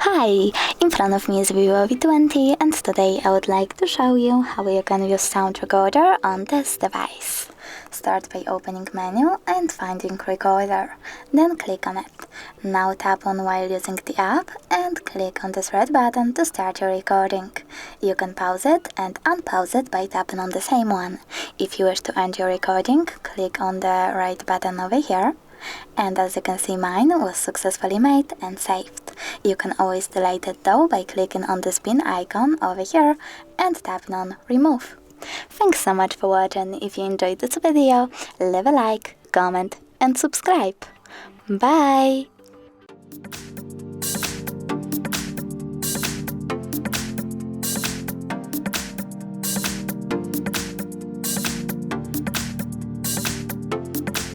Hi, in front of me is VIVO V20 and today I would like to show you how you can use sound recorder on this device. Start by opening menu and finding recorder, then click on it. Now tap on while using the app and click on this red button to start your recording. You can pause it and unpause it by tapping on the same one. If you wish to end your recording, click on the right button over here. And as you can see, mine was successfully made and saved. You can always delete it though by clicking on the spin icon over here and tapping on remove. Thanks so much for watching. If you enjoyed this video, leave a like, comment and subscribe. Bye!